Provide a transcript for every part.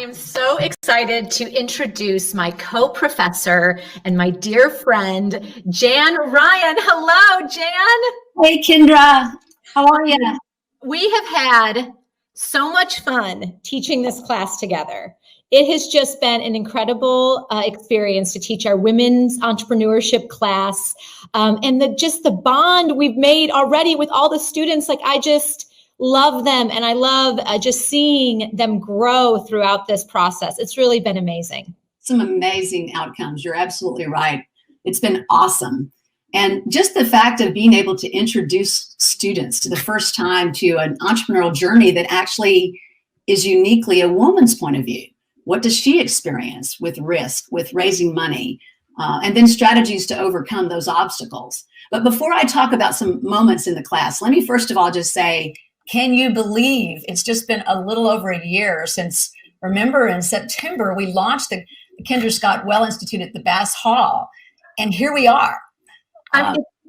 am so excited to introduce my co-professor and my dear friend, Jan Ryan. Hello, Jan. Hey, Kendra. How are you? We have had so much fun teaching this class together. It has just been an incredible experience to teach our women's entrepreneurship class, and the bond we've made already with all the students. Like, I just love them, and I love just seeing them grow throughout this process. It's really been amazing. Some amazing outcomes. You're absolutely right. It's been awesome. And just the fact of being able to introduce students to the first time to an entrepreneurial journey that actually is uniquely a woman's point of view. What does she experience with risk, with raising money, and then strategies to overcome those obstacles? But before I talk about some moments in the class, let me first of all just say, can you believe it's just been a little over a year since, remember, in September, we launched the Kendra Scott Well Institute at the Bass Hall, and here we are.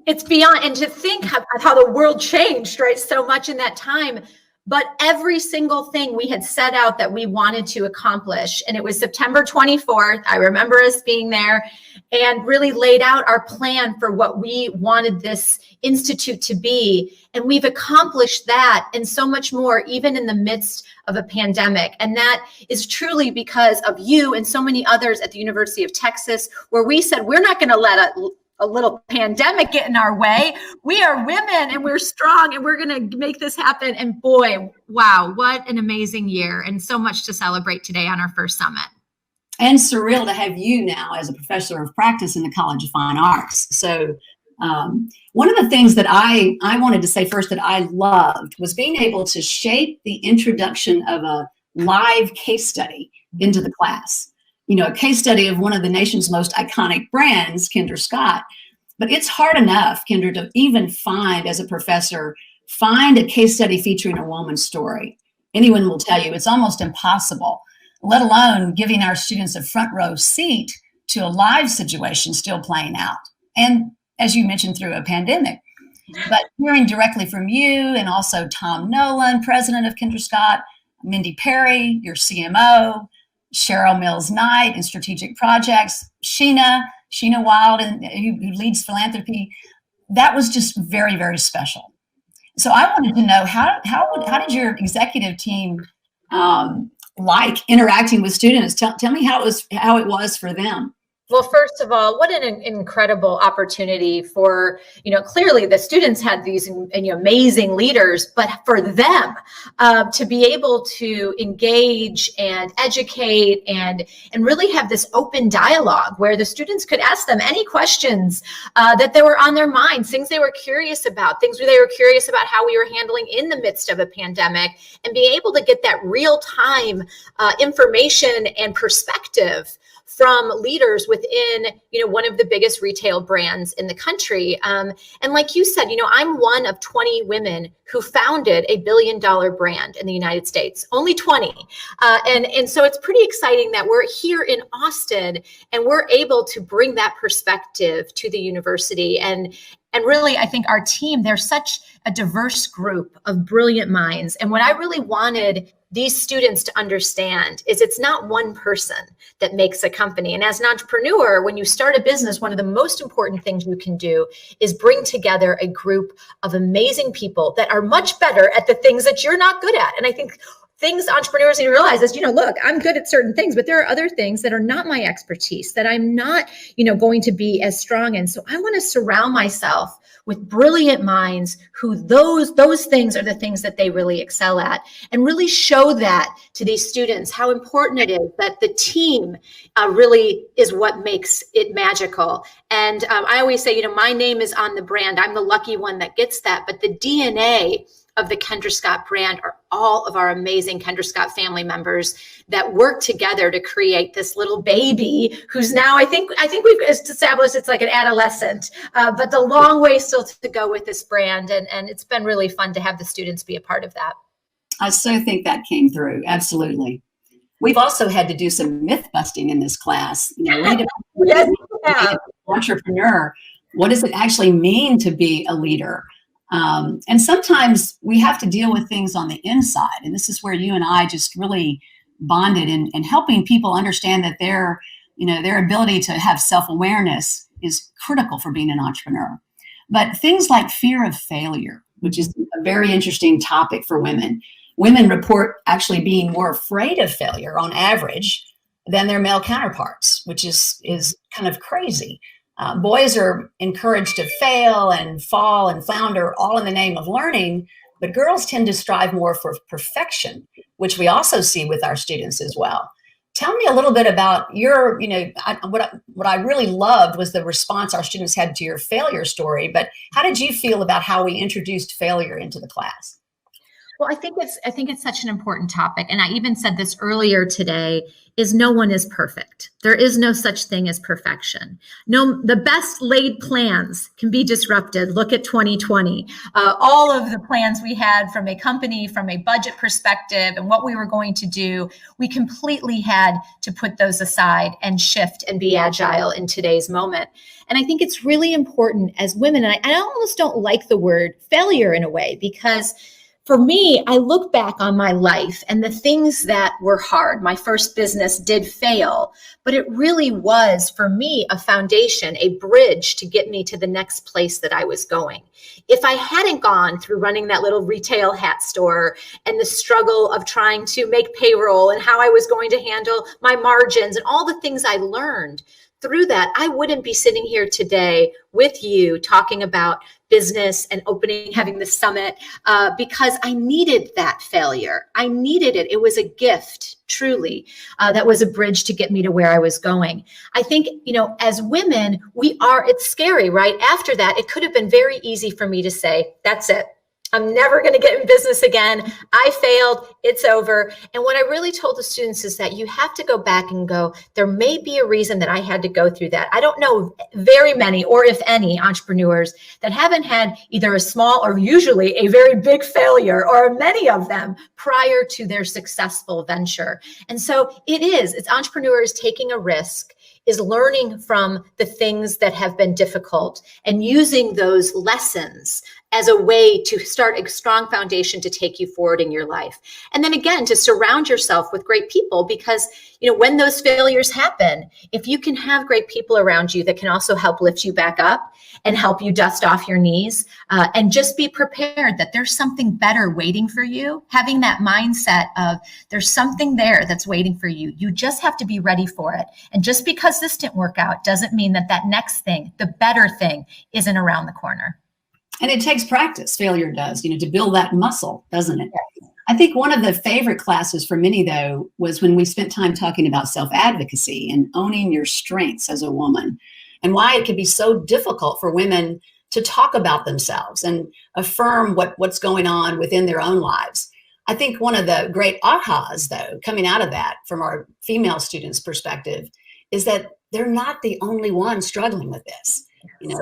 It's beyond, and to think of how the world changed, right, so much in that time. But every single thing we had set out that we wanted to accomplish, and it was September 24th, I remember us being there, and really laid out our plan for what we wanted this institute to be. And we've accomplished that and so much more, even in the midst of a pandemic. And that is truly because of you and so many others at the University of Texas, where we said, we're not going to let a little pandemic get in our way. We are women and we're strong and we're going to make this happen. And boy, wow, what an amazing year, and so much to celebrate today on our first summit. And surreal to have you now as a professor of practice in the College of Fine Arts. So one of the things that I wanted to say first that I loved was being able to shape the introduction of a live case study into the class. You know, a case study of one of the nation's most iconic brands, Kendra Scott. But it's hard enough, Kendra, to even find, as a professor, find a case study featuring a woman's story. Anyone will tell you it's almost impossible, let alone giving our students a front row seat to a live situation still playing out. And as you mentioned, through a pandemic. But hearing directly from you, and also Tom Nolan, president of Kendra Scott, Mindy Perry, your CMO, Cheryl Mills-Knight in strategic projects, Sheena Wild, who leads philanthropy. That was just very, very special. So I wanted to know, how did your executive team like interacting with students? Tell me how it was for them. Well, first of all, what an incredible opportunity for, clearly the students had these amazing leaders, but for them to be able to engage and educate and really have this open dialogue where the students could ask them any questions that they were on their minds, things they were curious about, things where they were curious about how we were handling in the midst of a pandemic, and be able to get that real-time information and perspective from leaders within, one of the biggest retail brands in the country. And like you said, I'm one of 20 women who founded a billion-dollar brand in the United States, only 20. And so it's pretty exciting that we're here in Austin and we're able to bring that perspective to the university. And really, I think our team, they're such a diverse group of brilliant minds. And what I really wanted these students to understand is it's not one person that makes a company. And as an entrepreneur, when you start a business, one of the most important things you can do is bring together a group of amazing people that are much better at the things that you're not good at. And I think things entrepreneurs need to realize is, look, I'm good at certain things, but there are other things that are not my expertise, that I'm not, going to be as strong in. So I want to surround myself with brilliant minds who those things are the things that they really excel at, and really show that to these students, how important it is that the team really is what makes it magical. And I always say, my name is on the brand. I'm the lucky one that gets that, but the DNA of the Kendra Scott brand are all of our amazing Kendra Scott family members that work together to create this little baby who's now, I think we've established it's like an adolescent, but the long way still to go with this brand. And it's been really fun to have the students be a part of that. I so think that came through. Absolutely. We've also had to do some myth busting in this class. Yes, yeah. Entrepreneur, what does it actually mean to be a leader? And sometimes we have to deal with things on the inside. And this is where you and I just really bonded and helping people understand that their ability to have self-awareness is critical for being an entrepreneur. But things like fear of failure, which is a very interesting topic for women. Women report actually being more afraid of failure on average than their male counterparts, which is kind of crazy. Boys are encouraged to fail and fall and flounder all in the name of learning, but girls tend to strive more for perfection, which we also see with our students as well. Tell me a little bit about your, what I really loved was the response our students had to your failure story, but how did you feel about how we introduced failure into the class? Well, I think it's such an important topic. And I even said this earlier today, is no one is perfect. There is no such thing as perfection. No, the best laid plans can be disrupted. Look at 2020. All of the plans we had from a company, from a budget perspective, and what we were going to do, we completely had to put those aside and shift and be agile in today's moment. And I think it's really important as women, and I almost don't like the word failure in a way, because for me, I look back on my life and the things that were hard. My first business did fail, but it really was, for me, a foundation, a bridge to get me to the next place that I was going. If I hadn't gone through running that little retail hat store and the struggle of trying to make payroll and how I was going to handle my margins and all the things I learned through that, I wouldn't be sitting here today with you talking about business and having the summit, because I needed that failure. I needed it. It was a gift, truly, that was a bridge to get me to where I was going. I think, as women, it's scary, right? After that, it could have been very easy for me to say, that's it. I'm never going to get in business again. I failed. It's over. And what I really told the students is that you have to go back and go, there may be a reason that I had to go through that. I don't know very many, or if any, entrepreneurs that haven't had either a small or usually a very big failure, or many of them, prior to their successful venture. And so it's entrepreneurs taking a risk, is learning from the things that have been difficult and using those lessons as a way to start a strong foundation to take you forward in your life. And then again, to surround yourself with great people, because, when those failures happen, if you can have great people around you that can also help lift you back up and help you dust off your knees, and just be prepared that there's something better waiting for you, having that mindset of there's something there that's waiting for you. You just have to be ready for it. And just because this didn't work out doesn't mean that next thing, the better thing, isn't around the corner. And it takes practice, failure does, to build that muscle, doesn't it? Yes. I think one of the favorite classes for many, though, was when we spent time talking about self-advocacy and owning your strengths as a woman, and why it can be so difficult for women to talk about themselves and affirm what's going on within their own lives. I think one of the great ahas, though, coming out of that from our female students' perspective, is that they're not the only ones struggling with this.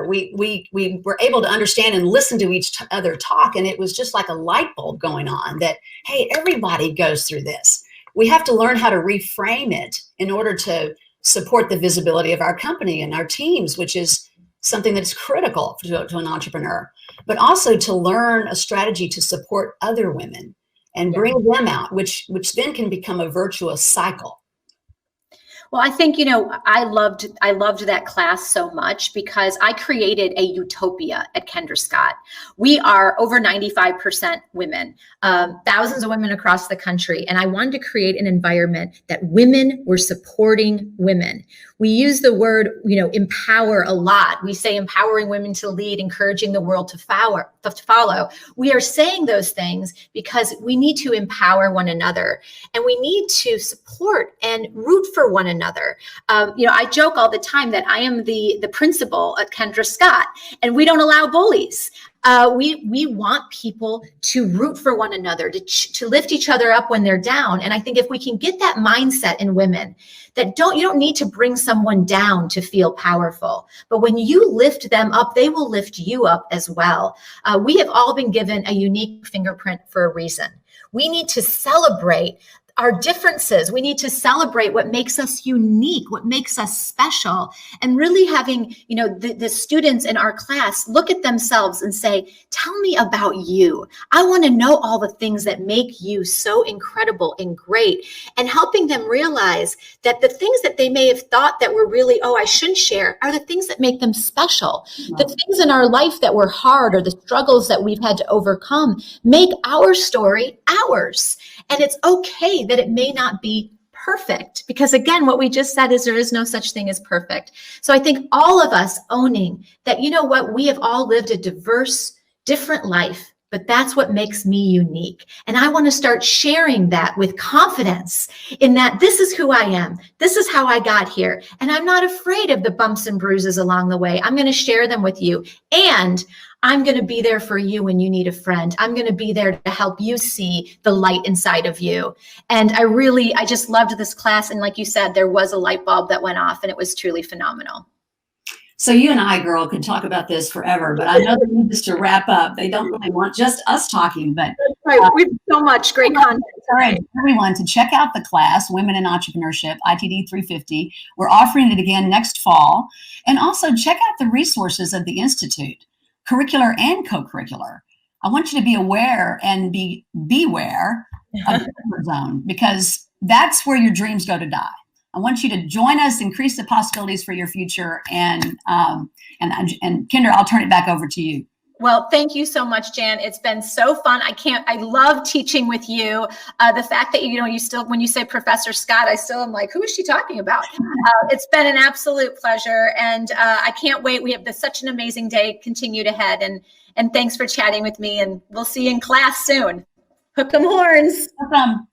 We were able to understand and listen to each other talk, and it was just like a light bulb going on that, hey, everybody goes through this. We have to learn how to reframe it in order to support the visibility of our company and our teams, which is something that's critical to an entrepreneur, but also to learn a strategy to support other women and bring them out, which then can become a virtuous cycle. Well, I think, I loved that class so much because I created a utopia at Kendra Scott. We are over 95% women, thousands of women across the country. And I wanted to create an environment that women were supporting women. We use the word, empower a lot. We say empowering women to lead, encouraging the world to follow. We are saying those things because we need to empower one another, and we need to support and root for one another. I joke all the time that I am the principal at Kendra Scott, and we don't allow bullies. We want people to root for one another, to lift each other up when they're down. And I think if we can get that mindset in women, that you don't need to bring someone down to feel powerful, but when you lift them up, they will lift you up as well. We have all been given a unique fingerprint for a reason. We need to celebrate our differences. We need to celebrate what makes us unique, what makes us special, and really having, the students in our class look at themselves and say, tell me about you. I want to know all the things that make you so incredible and great, and helping them realize that the things that they may have thought that were really, I shouldn't share, are the things that make them special. The things in our life that were hard, or the struggles that we've had to overcome, make our story ours. And it's okay that it may not be perfect, because again, what we just said is there is no such thing as perfect. So I think all of us owning that, we have all lived a diverse, different life, but that's what makes me unique. And I want to start sharing that with confidence, in that this is who I am. This is how I got here. And I'm not afraid of the bumps and bruises along the way. I'm going to share them with you. And I'm going to be there for you when you need a friend. I'm going to be there to help you see the light inside of you. And I just loved this class. And like you said, there was a light bulb that went off, and it was truly phenomenal. So you and I, girl, could talk about this forever, but I know they need this to wrap up. They don't really want just us talking, but right. We have so much great content. All right, everyone, to check out the class, Women in Entrepreneurship, ITD 350. We're offering it again next fall. And also check out the resources of the Institute, curricular and co-curricular. I want you to be aware and beware of the comfort zone, because that's where your dreams go to die. I want you to join us, increase the possibilities for your future. And Kendra, I'll turn it back over to you. Well, thank you so much, Jan. It's been so fun. I love teaching with you. The fact that, you still, when you say Professor Scott, I still am like, who is she talking about? It's been an absolute pleasure. And I can't wait. We have such an amazing day continued ahead. And thanks for chatting with me. And we'll see you in class soon. Hook 'em horns. Hook 'em.